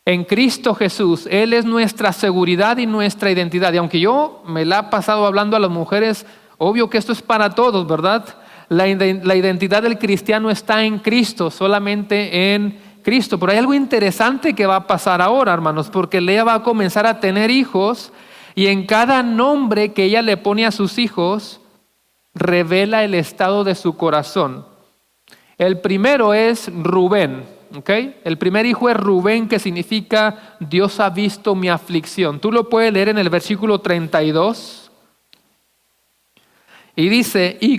En Cristo Jesús. Él es nuestra seguridad y nuestra identidad. Y aunque yo me la he pasado hablando a las mujeres, obvio que esto es para todos, ¿verdad? La identidad del cristiano está en Cristo, solamente en Cristo. Pero hay algo interesante que va a pasar ahora, hermanos, porque Lea va a comenzar a tener hijos y en cada nombre que ella le pone a sus hijos, revela el estado de su corazón. El primero es Rubén, ¿ok? El primer hijo es Rubén, que significa Dios ha visto mi aflicción. Tú lo puedes leer en el versículo 32. Y dice, y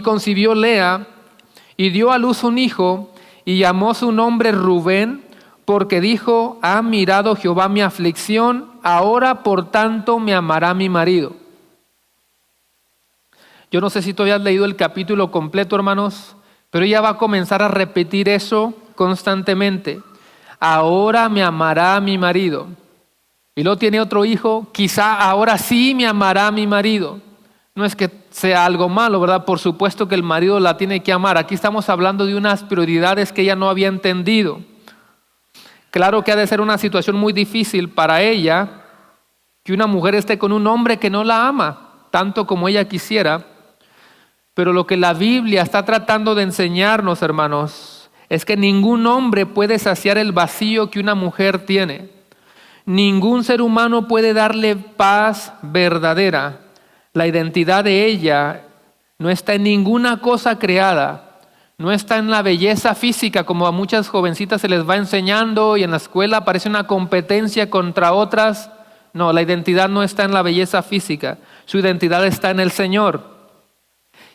concibió Lea y dio a luz un hijo y llamó su nombre Rubén, porque dijo, ha mirado Jehová mi aflicción, ahora por tanto me amará mi marido. Yo no sé si tú habías leído el capítulo completo, hermanos, pero ella va a comenzar a repetir eso constantemente. Ahora me amará mi marido. Y luego tiene otro hijo, quizá ahora sí me amará mi marido. No es que sea algo malo, ¿verdad? Por supuesto que el marido la tiene que amar. Aquí estamos hablando de unas prioridades que ella no había entendido. Claro que ha de ser una situación muy difícil para ella que una mujer esté con un hombre que no la ama, tanto como ella quisiera. Pero lo que la Biblia está tratando de enseñarnos, hermanos, es que ningún hombre puede saciar el vacío que una mujer tiene. Ningún ser humano puede darle paz verdadera. La identidad de ella no está en ninguna cosa creada, no está en la belleza física como a muchas jovencitas se les va enseñando y en la escuela parece una competencia contra otras. No, la identidad no está en la belleza física, su identidad está en el Señor.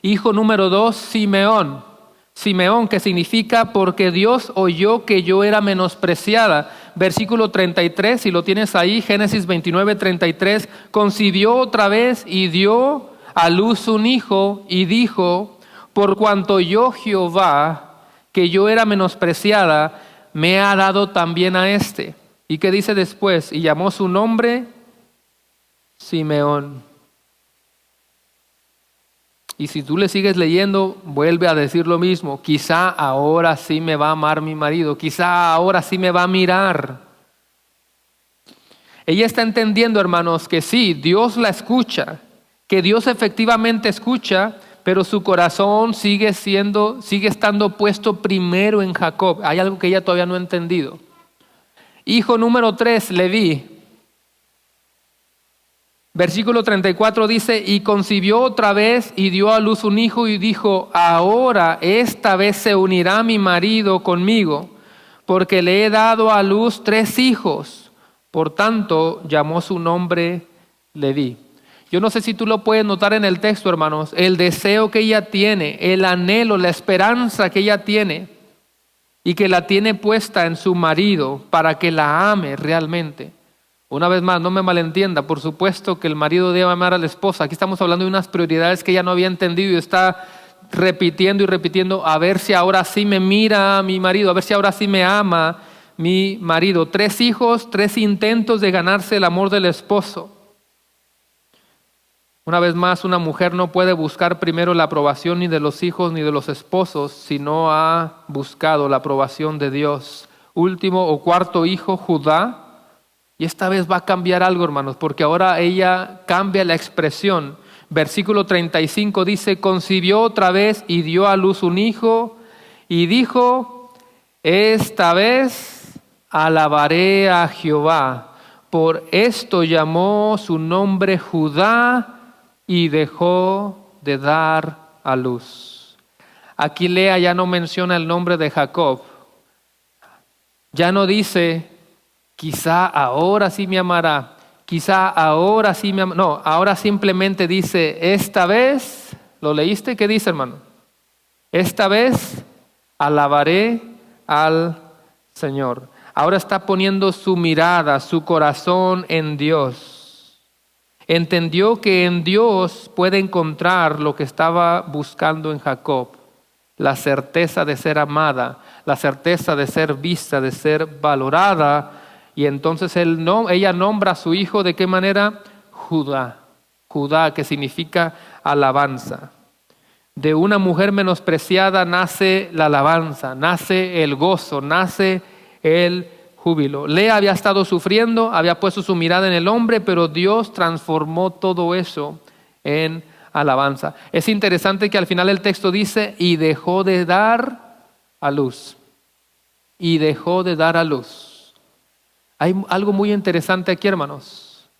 Hijo número 2, Simeón. Simeón, que significa porque Dios oyó que yo era menospreciada. Versículo 33, si lo tienes ahí, Génesis 29, 33, concibió otra vez y dio a luz un hijo y dijo, por cuanto oyó Jehová que yo era menospreciada, me ha dado también a este. ¿Y qué dice después? Y llamó su nombre Simeón. Y si tú le sigues leyendo, vuelve a decir lo mismo. Quizá ahora sí me va a amar mi marido. Quizá ahora sí me va a mirar. Ella está entendiendo, hermanos, que sí, Dios la escucha. Que Dios efectivamente escucha, pero su corazón sigue estando puesto primero en Jacob. Hay algo que ella todavía no ha entendido. Hijo número 3, Leví. Versículo 34 dice, y concibió otra vez y dio a luz un hijo y dijo, ahora esta vez se unirá mi marido conmigo, porque le he dado a luz 3 hijos. Por tanto, llamó su nombre Leví. Yo no sé si tú lo puedes notar en el texto, hermanos, el deseo que ella tiene, el anhelo, la esperanza que ella tiene y que la tiene puesta en su marido para que la ame realmente. Una vez más, no me malentienda, por supuesto que el marido debe amar a la esposa. Aquí estamos hablando de unas prioridades que ella no había entendido y está repitiendo y repitiendo, a ver si ahora sí me mira mi marido, a ver si ahora sí me ama mi marido. 3 hijos, 3 intentos de ganarse el amor del esposo. Una vez más, una mujer no puede buscar primero la aprobación ni de los hijos ni de los esposos si no ha buscado la aprobación de Dios. Último o cuarto hijo, Judá. Y esta vez va a cambiar algo, hermanos, porque ahora ella cambia la expresión. Versículo 35 dice, concibió otra vez y dio a luz un hijo y dijo, esta vez alabaré a Jehová. Por esto llamó su nombre Judá y dejó de dar a luz. Aquí Lea ya no menciona el nombre de Jacob. Ya no dice, quizá ahora sí me amará. Quizá ahora sí me amará. No, ahora simplemente dice, esta vez, ¿lo leíste? ¿Qué dice, hermano? Esta vez alabaré al Señor. Ahora está poniendo su mirada, su corazón en Dios. Entendió que en Dios puede encontrar lo que estaba buscando en Jacob. La certeza de ser amada, la certeza de ser vista, de ser valorada. Y entonces ella nombra a su hijo, ¿de qué manera? Judá. Judá, que significa alabanza. De una mujer menospreciada nace la alabanza, nace el gozo, nace el júbilo. Lea había estado sufriendo, había puesto su mirada en el hombre, pero Dios transformó todo eso en alabanza. Es interesante que al final el texto dice, y dejó de dar a luz. Y dejó de dar a luz. Hay algo muy interesante aquí, hermanos.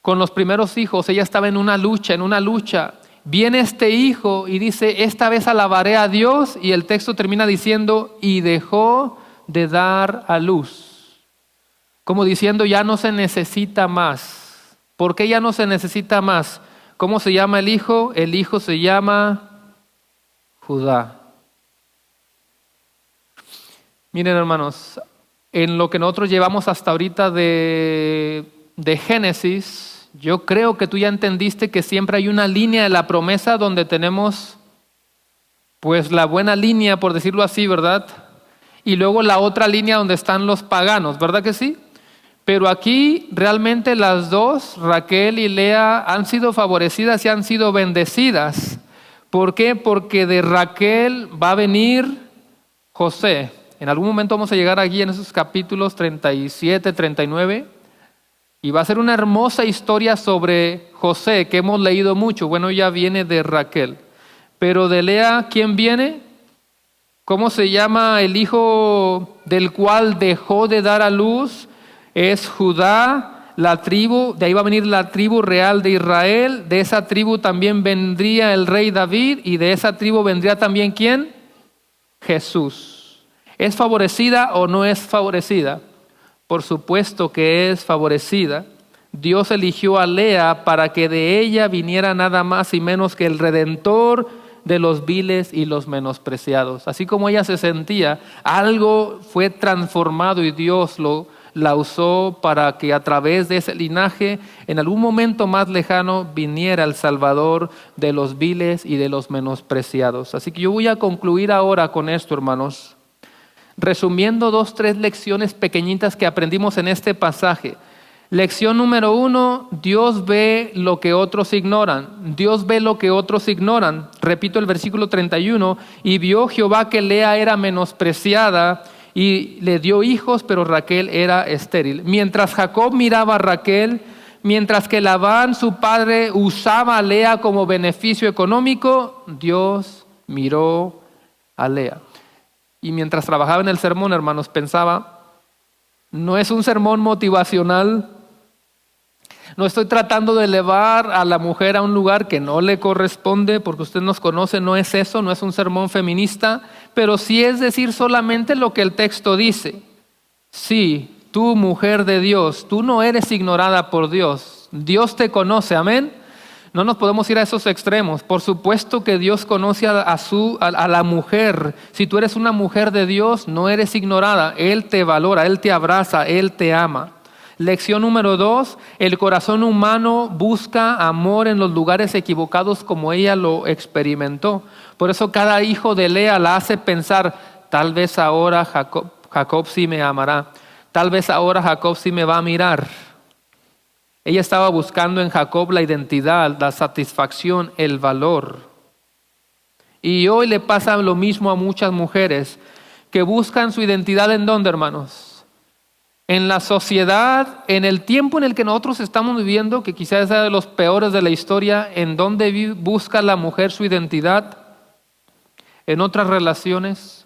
Con los primeros hijos, ella estaba en una lucha. Viene este hijo y dice, esta vez alabaré a Dios, y el texto termina diciendo, y dejó de dar a luz. Como diciendo, ya no se necesita más. ¿Por qué ya no se necesita más? ¿Cómo se llama el hijo? El hijo se llama Judá. Miren, hermanos, en lo que nosotros llevamos hasta ahorita de Génesis, yo creo que tú ya entendiste que siempre hay una línea de la promesa donde tenemos pues la buena línea, por decirlo así, ¿verdad? Y luego la otra línea donde están los paganos, ¿verdad que sí? Pero aquí realmente las dos, Raquel y Lea, han sido favorecidas y han sido bendecidas. ¿Por qué? Porque de Raquel va a venir José. En algún momento vamos a llegar aquí en esos capítulos 37, 39, y va a ser una hermosa historia sobre José, que hemos leído mucho. Bueno, ya viene de Raquel. Pero de Lea, ¿quién viene? ¿Cómo se llama el hijo del cual dejó de dar a luz? Es Judá, la tribu, de ahí va a venir la tribu real de Israel. De esa tribu también vendría el rey David, y de esa tribu vendría también ¿quién? Jesús. ¿Es favorecida o no es favorecida? Por supuesto que es favorecida. Dios eligió a Lea para que de ella viniera nada más y menos que el Redentor de los viles y los menospreciados. Así como ella se sentía, algo fue transformado y Dios la usó para que a través de ese linaje, en algún momento más lejano, viniera el Salvador de los viles y de los menospreciados. Así que yo voy a concluir ahora con esto, hermanos. Resumiendo 2, 3 lecciones pequeñitas que aprendimos en este pasaje. Lección número 1, Dios ve lo que otros ignoran. Dios ve lo que otros ignoran. Repito el versículo 31, y vio Jehová que Lea era menospreciada y le dio hijos, pero Raquel era estéril. Mientras Jacob miraba a Raquel, mientras que Labán, su padre, usaba a Lea como beneficio económico, Dios miró a Lea. Y mientras trabajaba en el sermón, hermanos, pensaba, no es un sermón motivacional, no estoy tratando de elevar a la mujer a un lugar que no le corresponde, porque usted nos conoce, no es eso, no es un sermón feminista, pero sí es decir solamente lo que el texto dice. Sí, tú, mujer de Dios, tú no eres ignorada por Dios, Dios te conoce, amén. No nos podemos ir a esos extremos. Por supuesto que Dios conoce a la mujer. Si tú eres una mujer de Dios, no eres ignorada. Él te valora, Él te abraza, Él te ama. Lección número 2, el corazón humano busca amor en los lugares equivocados como ella lo experimentó. Por eso cada hijo de Lea la hace pensar, tal vez ahora Jacob sí me amará, tal vez ahora Jacob sí me va a mirar. Ella estaba buscando en Jacob la identidad, la satisfacción, el valor. Y hoy le pasa lo mismo a muchas mujeres que buscan su identidad ¿en dónde, hermanos? En la sociedad, en el tiempo en el que nosotros estamos viviendo, que quizás sea de los peores de la historia, ¿en dónde busca la mujer su identidad? En otras relaciones,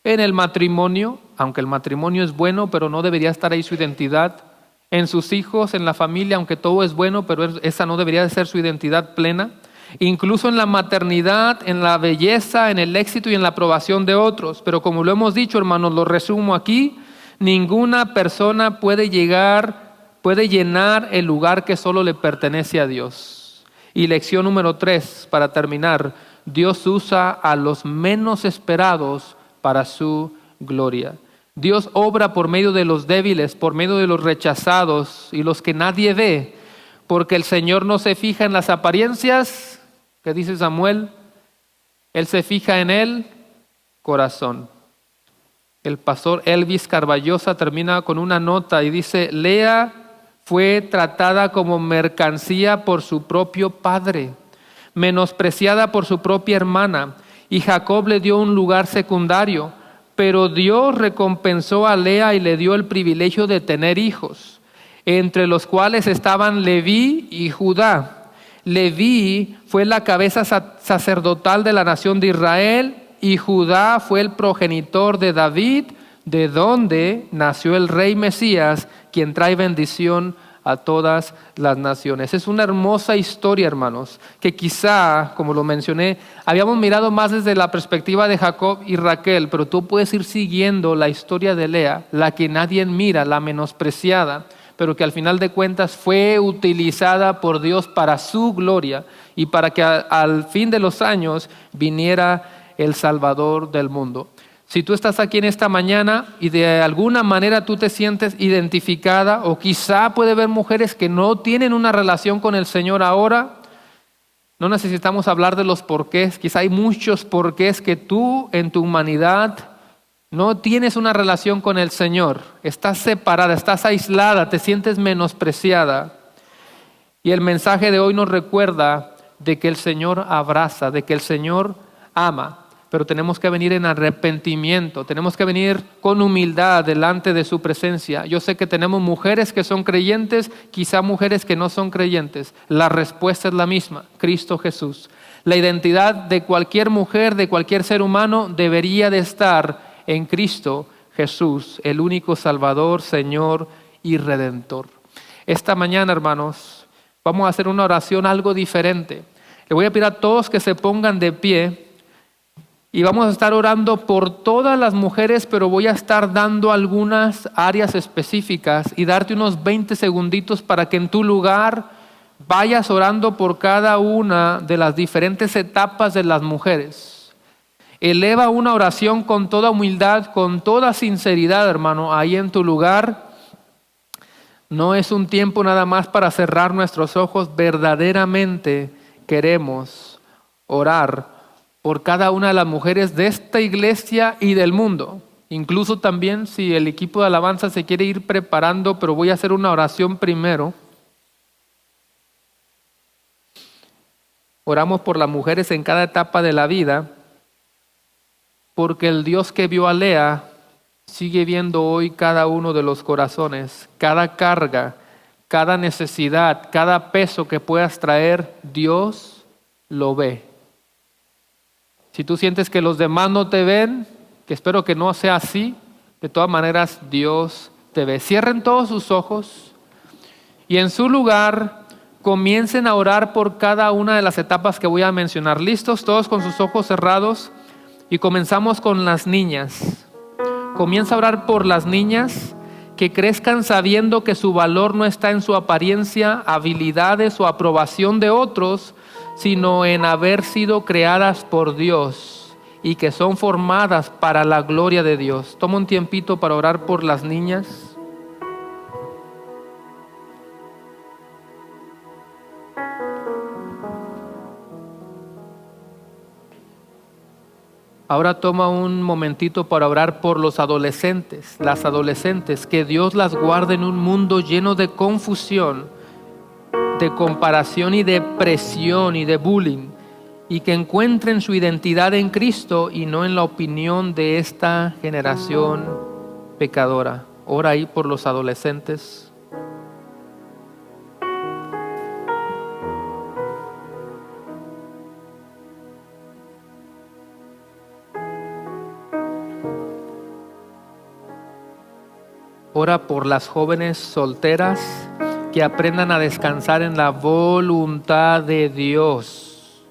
en el matrimonio, aunque el matrimonio es bueno, pero no debería estar ahí su identidad. En sus hijos, en la familia, aunque todo es bueno, pero esa no debería de ser su identidad plena. Incluso en la maternidad, en la belleza, en el éxito y en la aprobación de otros. Pero como lo hemos dicho, hermanos, lo resumo aquí, ninguna persona puede llenar el lugar que solo le pertenece a Dios. Y lección número 3, para terminar, Dios usa a los menos esperados para su gloria. Dios obra por medio de los débiles, por medio de los rechazados y los que nadie ve, porque el Señor no se fija en las apariencias, que dice Samuel, Él se fija en el corazón. El pastor Elvis Carballosa termina con una nota y dice, Lea fue tratada como mercancía por su propio padre, menospreciada por su propia hermana, y Jacob le dio un lugar secundario, pero Dios recompensó a Lea y le dio el privilegio de tener hijos, entre los cuales estaban Leví y Judá. Leví fue la cabeza sacerdotal de la nación de Israel, y Judá fue el progenitor de David, de donde nació el rey Mesías, quien trae bendición a todas las naciones. Es una hermosa historia, hermanos, que quizá, como lo mencioné, habíamos mirado más desde la perspectiva de Jacob y Raquel, pero tú puedes ir siguiendo la historia de Lea, la que nadie mira, la menospreciada, pero que al final de cuentas fue utilizada por Dios para su gloria y para que al fin de los años viniera el Salvador del mundo. Si tú estás aquí en esta mañana y de alguna manera tú te sientes identificada, o quizá puede haber mujeres que no tienen una relación con el Señor ahora, no necesitamos hablar de los porqués. Quizá hay muchos porqués que tú en tu humanidad no tienes una relación con el Señor. Estás separada, estás aislada, te sientes menospreciada. Y el mensaje de hoy nos recuerda de que el Señor abraza, de que el Señor ama. Pero tenemos que venir en arrepentimiento, tenemos que venir con humildad delante de su presencia. Yo sé que tenemos mujeres que son creyentes, quizá mujeres que no son creyentes. La respuesta es la misma, Cristo Jesús. La identidad de cualquier mujer, de cualquier ser humano, debería de estar en Cristo Jesús, el único Salvador, Señor y Redentor. Esta mañana, hermanos, vamos a hacer una oración algo diferente. Le voy a pedir a todos que se pongan de pie. Y vamos a estar orando por todas las mujeres, pero voy a estar dando algunas áreas específicas y darte unos 20 segunditos para que en tu lugar vayas orando por cada una de las diferentes etapas de las mujeres. Eleva una oración con toda humildad, con toda sinceridad, hermano, ahí en tu lugar. No es un tiempo nada más para cerrar nuestros ojos, verdaderamente queremos orar por cada una de las mujeres de esta iglesia y del mundo. Incluso también si el equipo de alabanza se quiere ir preparando, pero voy a hacer una oración primero. Oramos por las mujeres en cada etapa de la vida, porque el Dios que vio a Lea sigue viendo hoy cada uno de los corazones, cada carga, cada necesidad, cada peso que puedas traer, Dios lo ve. Si tú sientes que los demás no te ven, que espero que no sea así, de todas maneras Dios te ve. Cierren todos sus ojos y en su lugar comiencen a orar por cada una de las etapas que voy a mencionar. ¿Listos? Todos con sus ojos cerrados y comenzamos con las niñas. Comienza a orar por las niñas que crezcan sabiendo que su valor no está en su apariencia, habilidades o aprobación de otros, sino en haber sido creadas por Dios y que son formadas para la gloria de Dios. Toma un tiempito para orar por las niñas. Ahora toma un momentito para orar por los adolescentes, las adolescentes, que Dios las guarde en un mundo lleno de confusión, de comparación y de presión y de bullying, y que encuentren su identidad en Cristo y no en la opinión de esta generación pecadora. Ora ahí por los adolescentes. Ora por las jóvenes solteras que aprendan a descansar en la voluntad de Dios,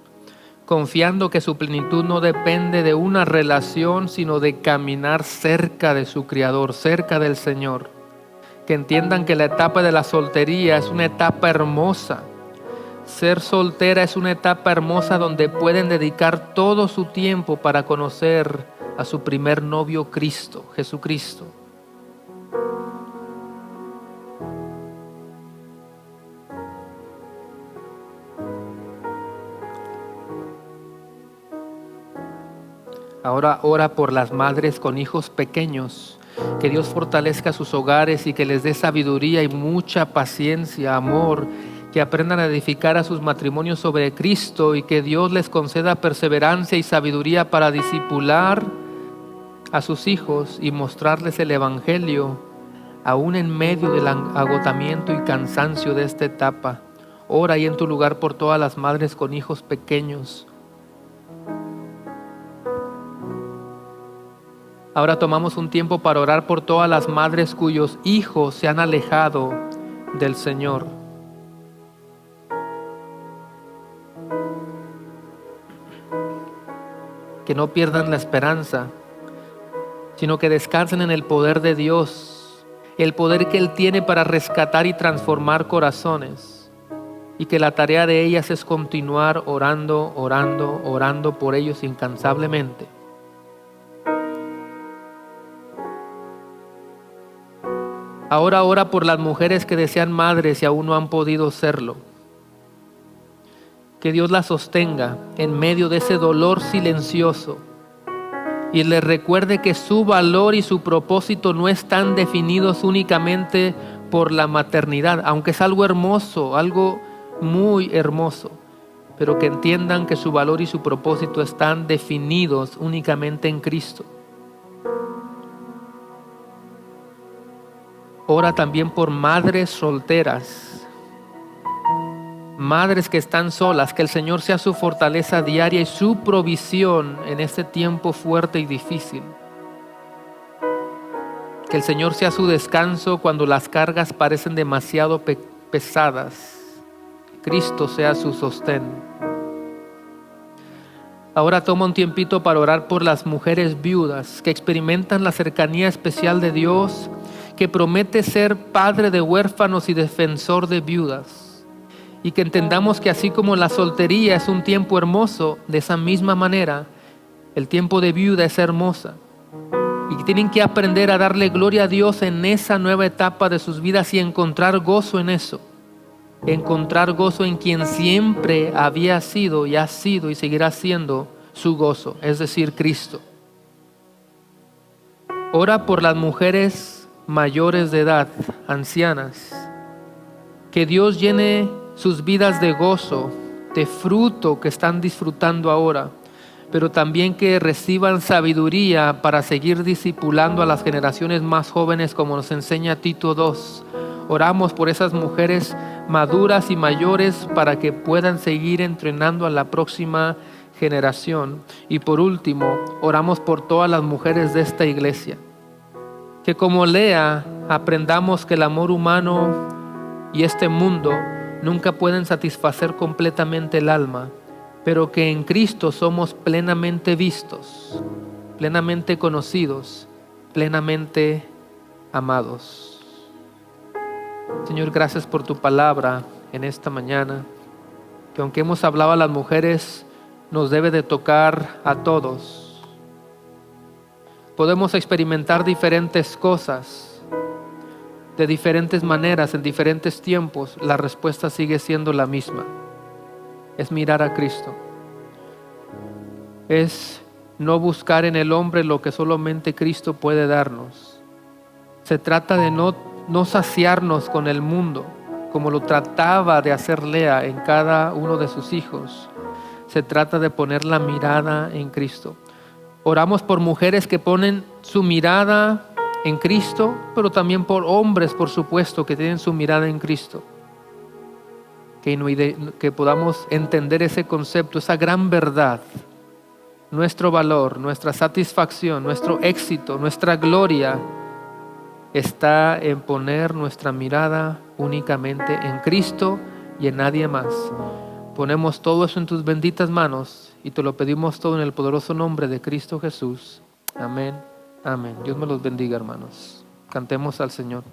confiando que su plenitud no depende de una relación, sino de caminar cerca de su Creador, cerca del Señor. Que entiendan que la etapa de la soltería es una etapa hermosa. Ser soltera es una etapa hermosa donde pueden dedicar todo su tiempo para conocer a su primer novio Cristo, Jesucristo. Ahora ora por las madres con hijos pequeños, que Dios fortalezca sus hogares y que les dé sabiduría y mucha paciencia, amor, que aprendan a edificar a sus matrimonios sobre Cristo y que Dios les conceda perseverancia y sabiduría para discipular a sus hijos y mostrarles el Evangelio, aún en medio del agotamiento y cansancio de esta etapa. Ora ahí en tu lugar por todas las madres con hijos pequeños. Ahora tomamos un tiempo para orar por todas las madres cuyos hijos se han alejado del Señor. Que no pierdan la esperanza, sino que descansen en el poder de Dios, el poder que Él tiene para rescatar y transformar corazones, y que la tarea de ellas es continuar orando por ellos incansablemente. Ahora ora por las mujeres que desean madres y aún no han podido serlo. Que Dios las sostenga en medio de ese dolor silencioso y les recuerde que su valor y su propósito no están definidos únicamente por la maternidad, aunque es algo hermoso, algo muy hermoso, pero que entiendan que su valor y su propósito están definidos únicamente en Cristo. Ora también por madres solteras, madres que están solas, que el Señor sea su fortaleza diaria y su provisión en este tiempo fuerte y difícil. Que el Señor sea su descanso cuando las cargas parecen demasiado pesadas. Cristo sea su sostén. Ahora toma un tiempito para orar por las mujeres viudas que experimentan la cercanía especial de Dios, que promete ser padre de huérfanos y defensor de viudas. Y que entendamos que así como la soltería es un tiempo hermoso, de esa misma manera, el tiempo de viuda es hermosa. Y que tienen que aprender a darle gloria a Dios en esa nueva etapa de sus vidas y encontrar gozo en eso. Encontrar gozo en quien siempre había sido y ha sido y seguirá siendo su gozo, es decir, Cristo. Ora por las mujeres mayores de edad, ancianas, que Dios llene sus vidas de gozo, de fruto que están disfrutando ahora, pero también que reciban sabiduría para seguir discipulando a las generaciones más jóvenes, como nos enseña Tito 2. Oramos por esas mujeres maduras y mayores para que puedan seguir entrenando a la próxima generación. Y por último, oramos por todas las mujeres de esta iglesia. Que como Lea aprendamos que el amor humano y este mundo nunca pueden satisfacer completamente el alma, pero que en Cristo somos plenamente vistos, plenamente conocidos, plenamente amados. Señor, gracias por tu palabra en esta mañana, que aunque hemos hablado a las mujeres, nos debe de tocar a todos. Podemos experimentar diferentes cosas, de diferentes maneras, en diferentes tiempos. La respuesta sigue siendo la misma. Es mirar a Cristo. Es no buscar en el hombre lo que solamente Cristo puede darnos. Se trata de no saciarnos con el mundo, como lo trataba de hacer Lea en cada uno de sus hijos. Se trata de poner la mirada en Cristo. Oramos por mujeres que ponen su mirada en Cristo, pero también por hombres, por supuesto, que tienen su mirada en Cristo. Que podamos entender ese concepto, esa gran verdad. Nuestro valor, nuestra satisfacción, nuestro éxito, nuestra gloria está en poner nuestra mirada únicamente en Cristo y en nadie más. Ponemos todo eso en tus benditas manos y te lo pedimos todo en el poderoso nombre de Cristo Jesús. Amén. Amén. Dios me los bendiga, hermanos. Cantemos al Señor.